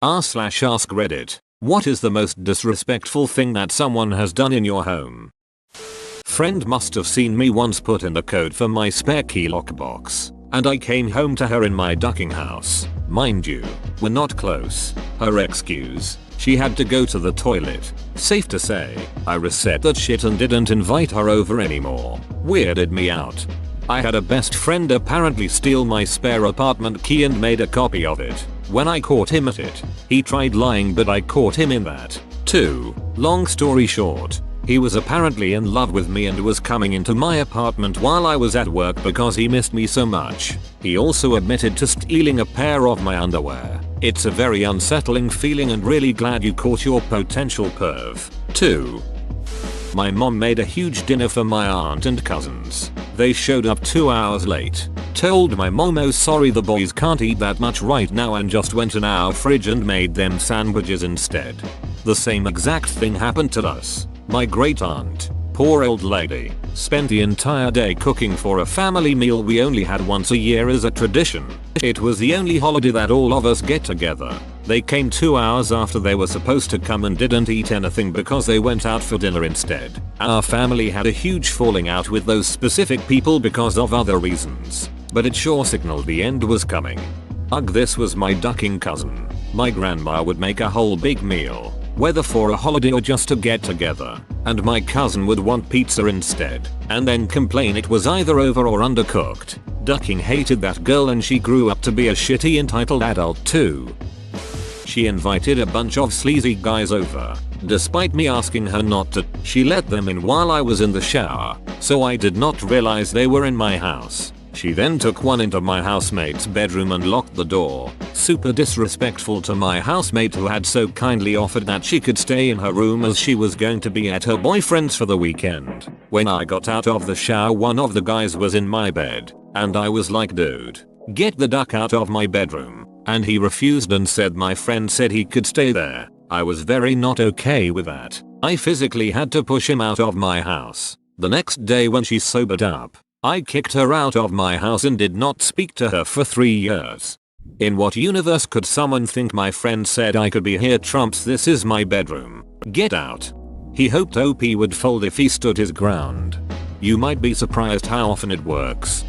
r/ask Reddit. What is the most disrespectful thing that someone has done in your home? Friend must have seen me once put in the code for my spare key lockbox, and I came home to her in my ducking house. Mind you, we're not close. Her excuse: she had to go to the toilet. Safe to say, I reset that shit and didn't invite her over anymore. Weirded me out. I had a best friend apparently steal my spare apartment key and made a copy of it. When I caught him at it, he tried lying, but I caught him in that too. Long story short, he was apparently in love with me and was coming into my apartment while I was at work because he missed me so much. He also admitted to stealing a pair of my underwear. It's a very unsettling feeling and really glad you caught your potential perv. 2. My mom made a huge dinner for my aunt and cousins. They showed up 2 hours late. Told my mom, oh sorry, the boys can't eat that much right now, and just went in our fridge and made them sandwiches instead. The same exact thing happened to us. My great aunt, poor old lady, spent the entire day cooking for a family meal we only had once a year as a tradition. It was the only holiday that all of us get together. They came 2 hours after they were supposed to come and didn't eat anything because they went out for dinner instead. Our family had a huge falling out with those specific people because of other reasons, but it sure signaled the end was coming. Ugh, this was my ducking cousin. My grandma would make a whole big meal, whether for a holiday or just to get together, and my cousin would want pizza instead, and then complain it was either over or undercooked. Ducking hated that girl and she grew up to be a shitty entitled adult too. She invited a bunch of sleazy guys over. Despite me asking her not to, she let them in while I was in the shower, so I did not realize they were in my house. She then took one into my housemate's bedroom and locked the door. Super disrespectful to my housemate, who had so kindly offered that she could stay in her room as she was going to be at her boyfriend's for the weekend. When I got out of the shower, one of the guys was in my bed, and I was like, dude, get the duck out of my bedroom. And he refused and said my friend said he could stay there. I was very not okay with that. I physically had to push him out of my house. The next day when she sobered up, I kicked her out of my house and did not speak to her for 3 years. In what universe could someone think my friend said I could be here trumps this is my bedroom? Get out. He hoped OP would fold if he stood his ground. You might be surprised how often it works.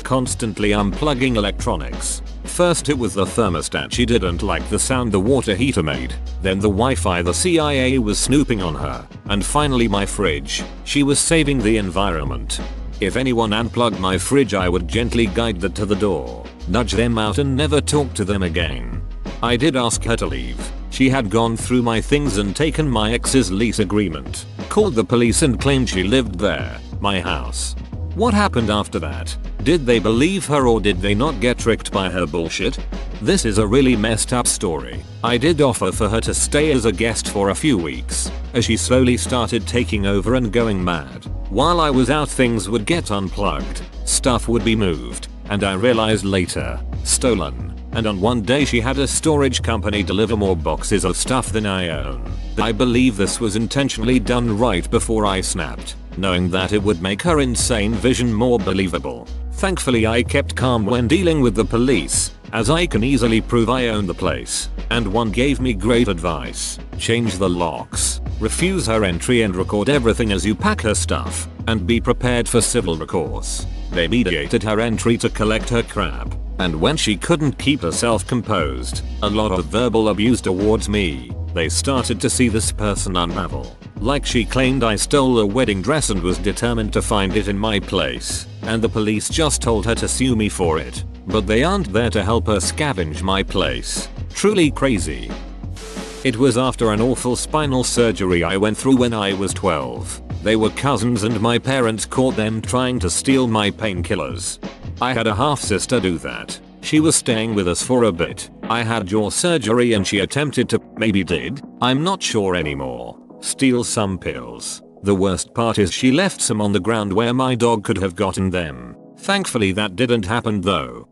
Constantly unplugging electronics. First it was the thermostat, she didn't like the sound the water heater made. Then the Wi-Fi, the CIA was snooping on her. And finally my fridge. She was saving the environment. If anyone unplugged my fridge, I would gently guide them to the door, nudge them out and never talk to them again. I did ask her to leave. She had gone through my things and taken my ex's lease agreement, called the police and claimed she lived there, my house. What happened after that? Did they believe her or did they not get tricked by her bullshit? This is a really messed up story. I did offer for her to stay as a guest for a few weeks, as she slowly started taking over and going mad. While I was out, things would get unplugged, stuff would be moved, and I realized later, stolen. And on one day she had a storage company deliver more boxes of stuff than I own. I believe this was intentionally done right before I snapped, knowing that it would make her insane vision more believable. Thankfully I kept calm when dealing with the police, as I can easily prove I own the place, and one gave me great advice. Change the locks, refuse her entry and record everything as you pack her stuff, and be prepared for civil recourse. They mediated her entry to collect her crap, and when she couldn't keep herself composed, a lot of verbal abuse towards me, they started to see this person unravel. Like she claimed I stole a wedding dress and was determined to find it in my place, and the police just told her to sue me for it, but they aren't there to help her scavenge my place. Truly crazy. It was after an awful spinal surgery I went through when I was 12. They were cousins and my parents caught them trying to steal my painkillers. I had a half sister do that. She was staying with us for a bit. I had jaw surgery and she attempted to, maybe did, I'm not sure anymore, steal some pills. The worst part is she left some on the ground where my dog could have gotten them. Thankfully that didn't happen though.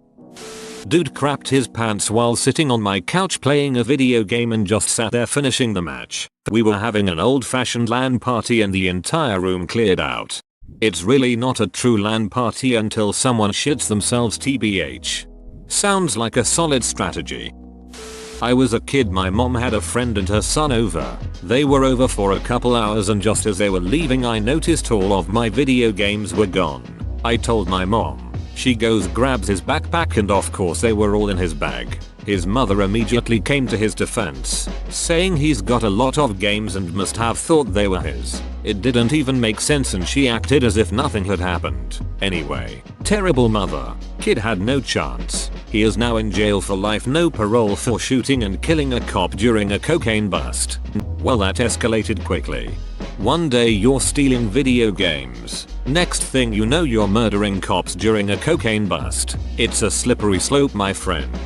Dude crapped his pants while sitting on my couch playing a video game and just sat there finishing the match. We were having an old-fashioned LAN party and the entire room cleared out. It's really not a true LAN party until someone shits themselves, tbh. Sounds like a solid strategy. I was a kid, my mom had a friend and her son over. They were over for a couple hours and just as they were leaving I noticed all of my video games were gone. I told my mom. She goes grabs his backpack and of course they were all in his bag. His mother immediately came to his defense, saying he's got a lot of games and must have thought they were his. It didn't even make sense and she acted as if nothing had happened. Anyway, terrible mother. Kid had no chance. He is now in jail for life, no parole for shooting and killing a cop during a cocaine bust. Well, that escalated quickly. One day you're stealing video games. Next thing you know you're murdering cops during a cocaine bust. It's a slippery slope, my friend.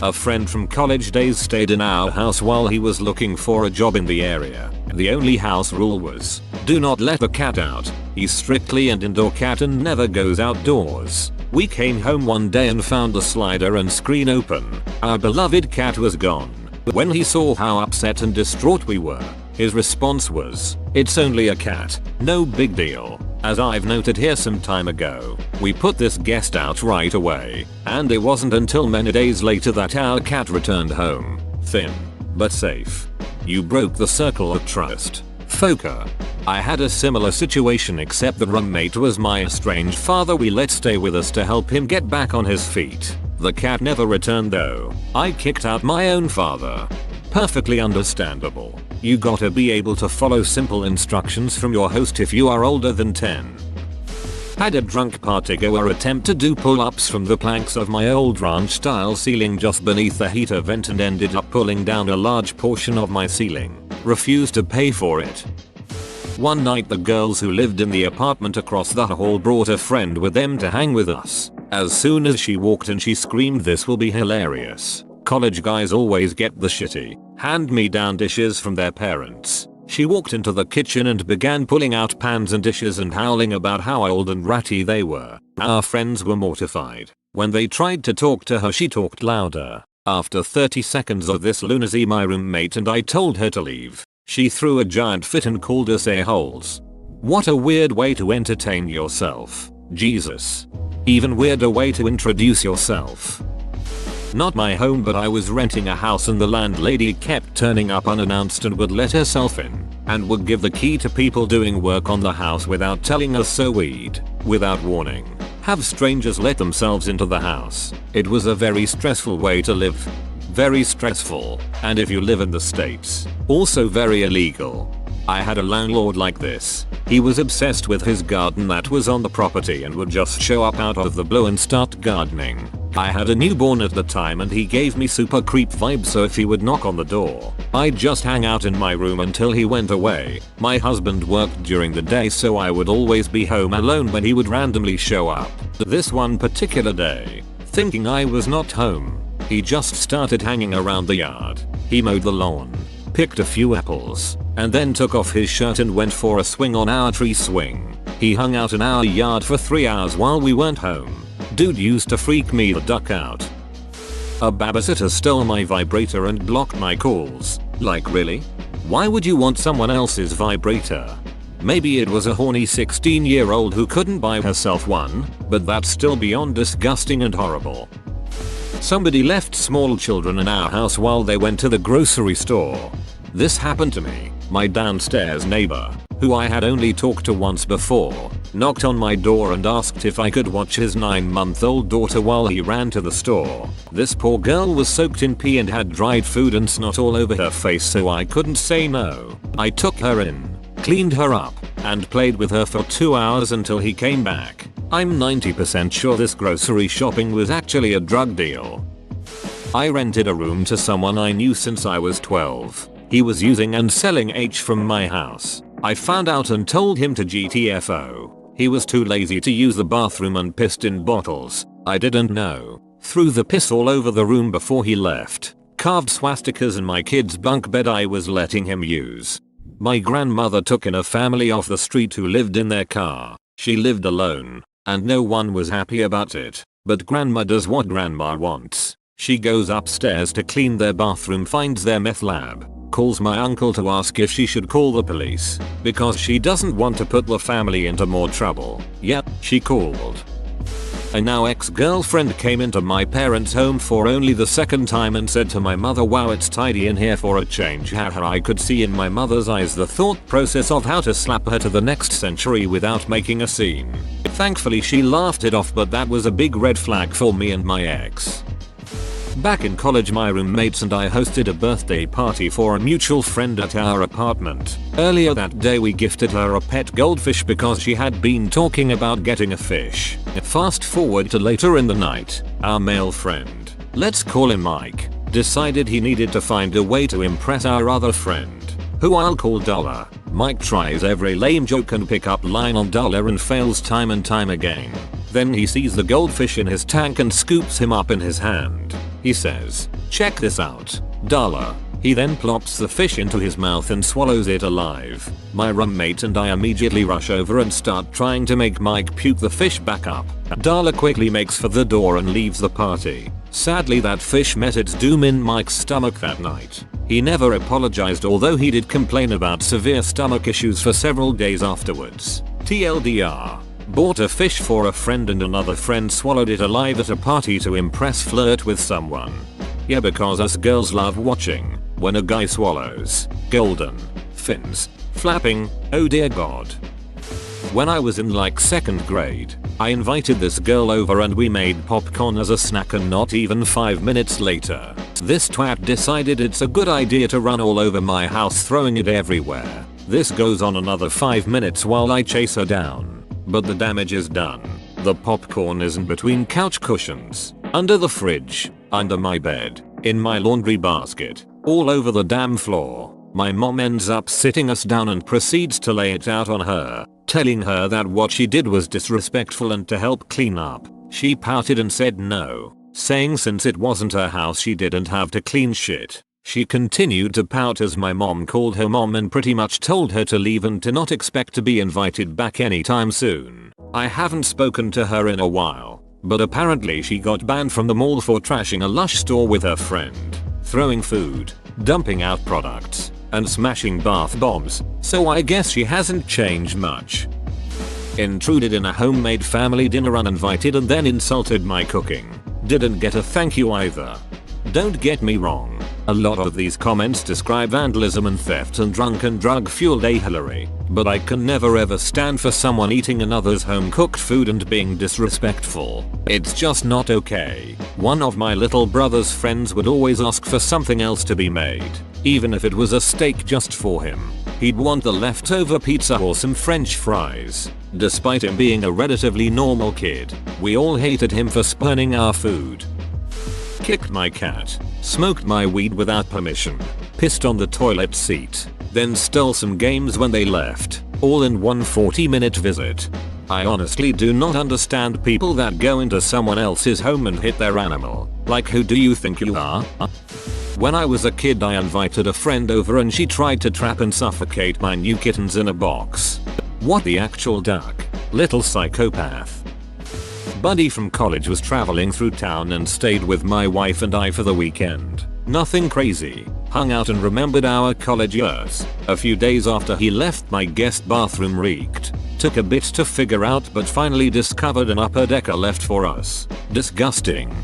A friend from college days stayed in our house while he was looking for a job in the area. The only house rule was, do not let the cat out. He's strictly an indoor cat and never goes outdoors. We came home one day and found the slider and screen open. Our beloved cat was gone. When he saw how upset and distraught we were, his response was, "It's only a cat, no big deal." As I've noted here some time ago, we put this guest out right away, and it wasn't until many days later that our cat returned home, thin, but safe. You broke the circle of trust. Foka. I had a similar situation except the roommate was my estranged father we let stay with us to help him get back on his feet. The cat never returned though. I kicked out my own father. Perfectly understandable. You gotta be able to follow simple instructions from your host if you are older than 10. Had a drunk partygoer attempt to do pull-ups from the planks of my old ranch style ceiling just beneath the heater vent and ended up pulling down a large portion of my ceiling. Refused to pay for it. One night the girls who lived in the apartment across the hall brought a friend with them to hang with us. As soon as she walked in she screamed, "This will be hilarious. College guys always get the shitty, hand-me-down dishes from their parents." She walked into the kitchen and began pulling out pans and dishes and howling about how old and ratty they were. Our friends were mortified. When they tried to talk to her she talked louder. After 30 seconds of this lunacy my roommate and I told her to leave. She threw a giant fit and called us a-holes. What a weird way to entertain yourself. Jesus. Even weirder way to introduce yourself. Not my home, but I was renting a house and the landlady kept turning up unannounced and would let herself in and would give the key to people doing work on the house without telling us, so we'd, without warning, have strangers let themselves into the house. It was a very stressful way to live. Very stressful, and if you live in the States, also very illegal. I had a landlord like this. He was obsessed with his garden that was on the property and would just show up out of the blue and start gardening. I had a newborn at the time and he gave me super creep vibes, so if he would knock on the door, I'd just hang out in my room until he went away. My husband worked during the day so I would always be home alone when he would randomly show up. This one particular day, thinking I was not home, he just started hanging around the yard. He mowed the lawn, picked a few apples, and then took off his shirt and went for a swing on our tree swing. He hung out in our yard for 3 hours while we weren't home. Dude used to freak me the duck out. A babysitter stole my vibrator and blocked my calls. Like, really? Why would you want someone else's vibrator? Maybe it was a horny 16-year-old who couldn't buy herself one, but that's still beyond disgusting and horrible. Somebody left small children in our house while they went to the grocery store. This happened to me. My downstairs neighbor, who I had only talked to once before, knocked on my door and asked if I could watch his 9-month-old daughter while he ran to the store. This poor girl was soaked in pee and had dried food and snot all over her face, so I couldn't say no. I took her in, cleaned her up, and played with her for 2 hours until he came back. I'm 90% sure this grocery shopping was actually a drug deal. I rented a room to someone I knew since I was 12. He was using and selling H from my house. I found out and told him to GTFO. He was too lazy to use the bathroom and pissed in bottles. I didn't know. Threw the piss all over the room before he left. Carved swastikas in my kid's bunk bed I was letting him use. My grandmother took in a family off the street who lived in their car. She lived alone, and no one was happy about it. But grandma does what grandma wants. She goes upstairs to clean their bathroom, finds their meth lab, calls my uncle to ask if she should call the police, because she doesn't want to put the family into more trouble. Yep, she called. A now ex-girlfriend came into my parents' home for only the second time and said to my mother, "Wow, it's tidy in here for a change." Haha, I could see in my mother's eyes the thought process of how to slap her to the next century without making a scene. Thankfully she laughed it off, but that was a big red flag for me and my ex. Back in college, my roommates and I hosted a birthday party for a mutual friend at our apartment. Earlier that day we gifted her a pet goldfish because she had been talking about getting a fish. Fast forward to later in the night, our male friend, let's call him Mike, decided he needed to find a way to impress our other friend, who I'll call Dollar. Mike tries every lame joke and pick up line on Dollar and fails time and time again. Then he sees the goldfish in his tank and scoops him up in his hand. He says, "Check this out, Dollar." He then plops the fish into his mouth and swallows it alive. My roommate and I immediately rush over and start trying to make Mike puke the fish back up. Dollar quickly makes for the door and leaves the party. Sadly, that fish met its doom in Mike's stomach that night. He never apologized, although he did complain about severe stomach issues for several days afterwards. TLDR. Bought a fish for a friend and another friend swallowed it alive at a party to impress, flirt with someone. Yeah, because us girls love watching when a guy swallows. Golden fins flapping, oh dear god. When I was in like 2nd grade, I invited this girl over and we made popcorn as a snack, and not even 5 minutes later, this twat decided it's a good idea to run all over my house throwing it everywhere. This goes on another 5 minutes while I chase her down. But the damage is done. The popcorn isn't between couch cushions, under the fridge, under my bed, in my laundry basket, all over the damn floor. My mom ends up sitting us down and proceeds to lay it out on her, telling her that what she did was disrespectful and to help clean up. She pouted and said no, saying since it wasn't her house she didn't have to clean shit. She continued to pout as my mom called her mom and pretty much told her to leave and to not expect to be invited back anytime soon. I haven't spoken to her in a while, but apparently she got banned from the mall for trashing a Lush store with her friend, throwing food, dumping out products, and smashing bath bombs, so I guess she hasn't changed much. Intruded in a homemade family dinner uninvited and then insulted my cooking. Didn't get a thank you either. Don't get me wrong, a lot of these comments describe vandalism and theft and drunken drug-fueled ahalery, but I can never ever stand for someone eating another's home-cooked food and being disrespectful. It's just not okay. One of my little brother's friends would always ask for something else to be made, even if it was a steak just for him. He'd want the leftover pizza or some French fries. Despite him being a relatively normal kid, we all hated him for spurning our food. Kicked my cat, smoked my weed without permission, pissed on the toilet seat, then stole some games when they left, all in one 40-minute visit. I honestly do not understand people that go into someone else's home and hit their animal. Like, who do you think you are? When I was a kid, I invited a friend over and she tried to trap and suffocate my new kittens in a box. What the actual duck? Little psychopath. Buddy from college was traveling through town and stayed with my wife and I for the weekend. Nothing crazy. Hung out and remembered our college years. A few days after he left, my guest bathroom reeked. Took a bit to figure out, but finally discovered an upper decker left for us. Disgusting.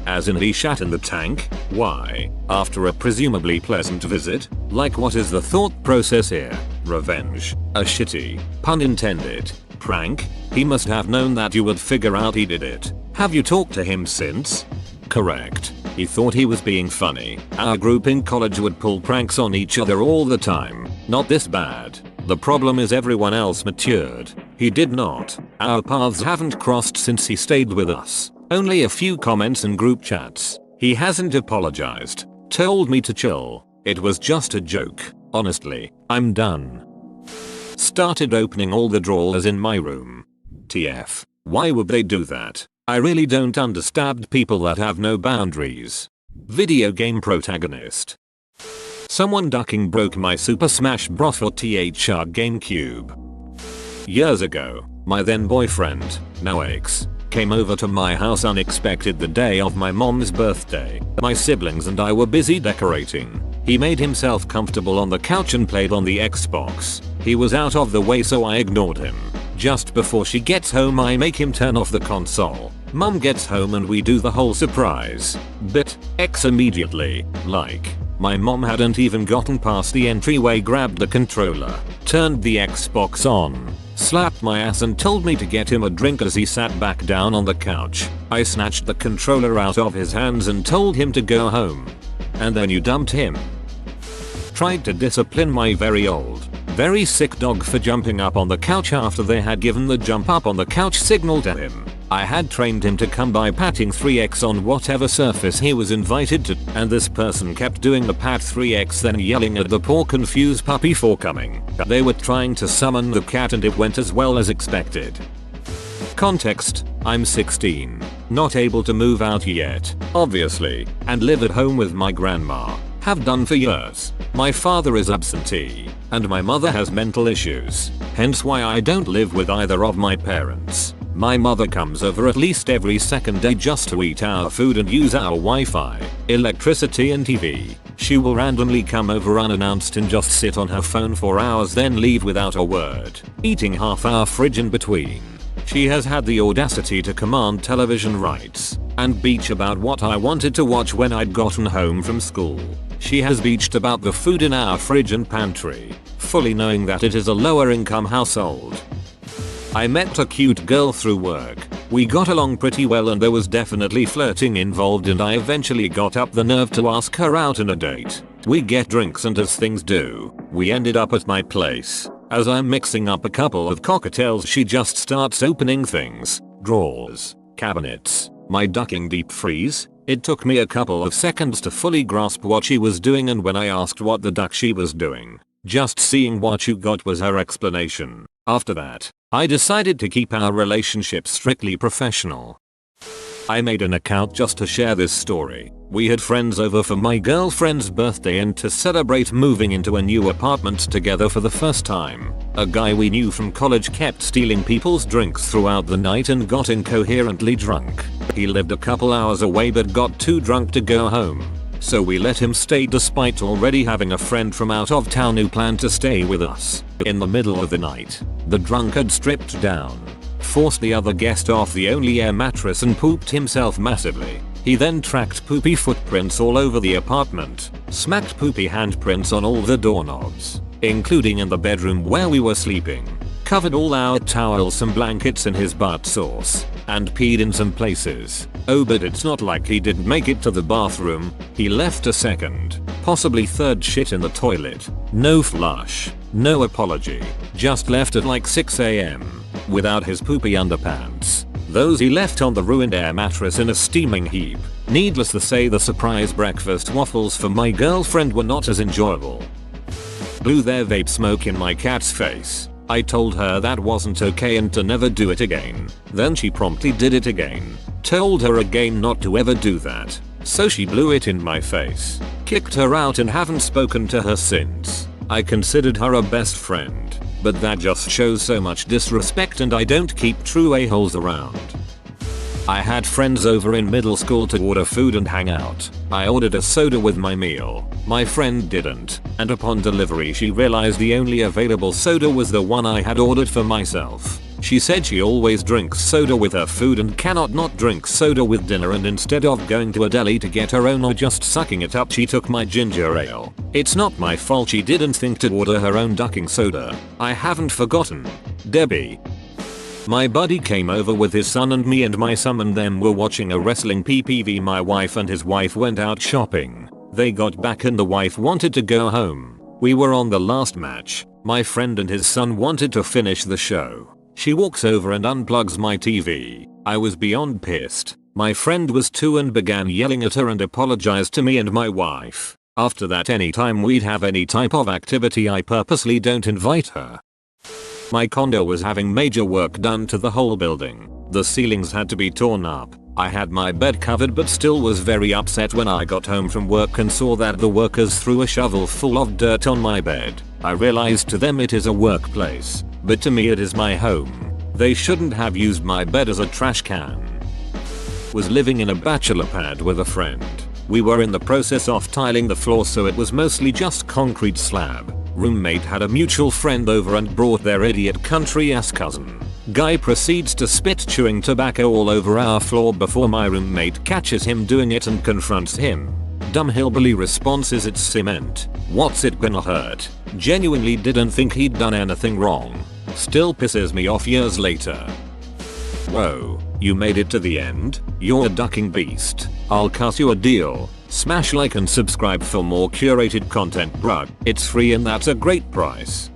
As in he shat in the tank? Why? After a presumably pleasant visit? Like, what is the thought process here? Revenge? A shitty, pun intended, prank? He must have known that you would figure out he did it. Have you talked to him since? Correct. He thought he was being funny. Our group in college would pull pranks on each other all the time. Not this bad. The problem is everyone else matured. He did not. Our paths haven't crossed since he stayed with us. Only a few comments and group chats. He hasn't apologized. Told me to chill. It was just a joke. Honestly, I'm done. Started opening all the drawers in my room. TF. Why would they do that? I really don't understand people that have no boundaries. Video game protagonist. Someone ducking broke my Super Smash Bros. For THR GameCube. Years ago, my then boyfriend, now ex, came over to my house unexpected the day of my mom's birthday. My siblings and I were busy decorating. He made himself comfortable on the couch and played on the Xbox. He was out of the way, so I ignored him. Just before she gets home I make him turn off the console. Mum gets home and we do the whole surprise bit. X immediately, like, my mom hadn't even gotten past the entryway, grabbed the controller, turned the Xbox on, slapped my ass and told me to get him a drink as he sat back down on the couch. I snatched the controller out of his hands and told him to go home. And then you dumped him. Tried to discipline my very old, very sick dog for jumping up on the couch after they had given the jump up on the couch signal to him. I had trained him to come by patting 3x on whatever surface he was invited to, and this person kept doing the pat 3x then yelling at the poor confused puppy for coming. They were trying to summon the cat and it went as well as expected. Context: I'm 16, not able to move out yet, obviously, and live at home with my grandma. Have done for years. My father is absentee, and my mother has mental issues, hence why I don't live with either of my parents. My mother comes over at least every second day just to eat our food and use our Wi-Fi, electricity and TV. She will randomly come over unannounced and just sit on her phone for hours then leave without a word, eating half our fridge in between. She has had the audacity to command television rights and bitch about what I wanted to watch when I'd gotten home from school. She has bitched about the food in our fridge and pantry, fully knowing that it is a lower income household. I met a cute girl through work. We got along pretty well and there was definitely flirting involved and I eventually got up the nerve to ask her out on a date. We get drinks and as things do, we ended up at my place. As I'm mixing up a couple of cocktails she just starts opening things, drawers, cabinets, my ducking deep freeze. It took me a couple of seconds to fully grasp what she was doing and when I asked what the duck she was doing, just seeing what you got was her explanation. After that, I decided to keep our relationship strictly professional. I made an account just to share this story. We had friends over for my girlfriend's birthday and to celebrate moving into a new apartment together for the first time. A guy we knew from college kept stealing people's drinks throughout the night and got incoherently drunk. He lived a couple hours away but got too drunk to go home. So we let him stay despite already having a friend from out of town who planned to stay with us. In the middle of the night, the drunkard stripped down, forced the other guest off the only air mattress and pooped himself massively. He then tracked poopy footprints all over the apartment, smacked poopy handprints on all the doorknobs, including in the bedroom where we were sleeping, covered all our towels and blankets in his butt sauce, and peed in some places. Oh, but it's not like he didn't make it to the bathroom. He left a second, possibly third shit in the toilet. No flush, no apology, just left at like 6 AM, without his poopy underpants. Those he left on the ruined air mattress in a steaming heap. Needless to say, the surprise breakfast waffles for my girlfriend were not as enjoyable. Blew their vape smoke in my cat's face. I told her that wasn't okay and to never do it again. Then she promptly did it again. Told her again not to ever do that. So she blew it in my face. Kicked her out and haven't spoken to her since. I considered her a best friend, but that just shows so much disrespect and I don't keep true a-holes around. I had friends over in middle school to order food and hang out. I ordered a soda with my meal. My friend didn't, and upon delivery she realized the only available soda was the one I had ordered for myself. She said she always drinks soda with her food and cannot not drink soda with dinner, and instead of going to a deli to get her own or just sucking it up, she took my ginger ale. It's not my fault she didn't think to order her own ducking soda. I haven't forgotten. Debbie. My buddy came over with his son and me and my son and them were watching a wrestling PPV. My wife and his wife went out shopping. They got back and the wife wanted to go home. We were on the last match. My friend and his son wanted to finish the show. She walks over and unplugs my TV. I was beyond pissed. My friend was too and began yelling at her and apologized to me and my wife. After that, anytime we'd have any type of activity, I purposely don't invite her. My condo was having major work done to the whole building. The ceilings had to be torn up. I had my bed covered but still was very upset when I got home from work and saw that the workers threw a shovel full of dirt on my bed. I realized to them it is a workplace, but to me it is my home. They shouldn't have used my bed as a trash can. Was living in a bachelor pad with a friend. We were in the process of tiling the floor, so it was mostly just concrete slab. Roommate had a mutual friend over and brought their idiot country ass cousin. Guy proceeds to spit chewing tobacco all over our floor before my roommate catches him doing it and confronts him. Dumb hillbilly response is it's cement. What's it gonna hurt? Genuinely didn't think he'd done anything wrong. Still pisses me off years later. Whoa, you made it to the end? You're a ducking beast. I'll cuss you a deal. Smash like and subscribe for more curated content, bruh. It's free and that's a great price.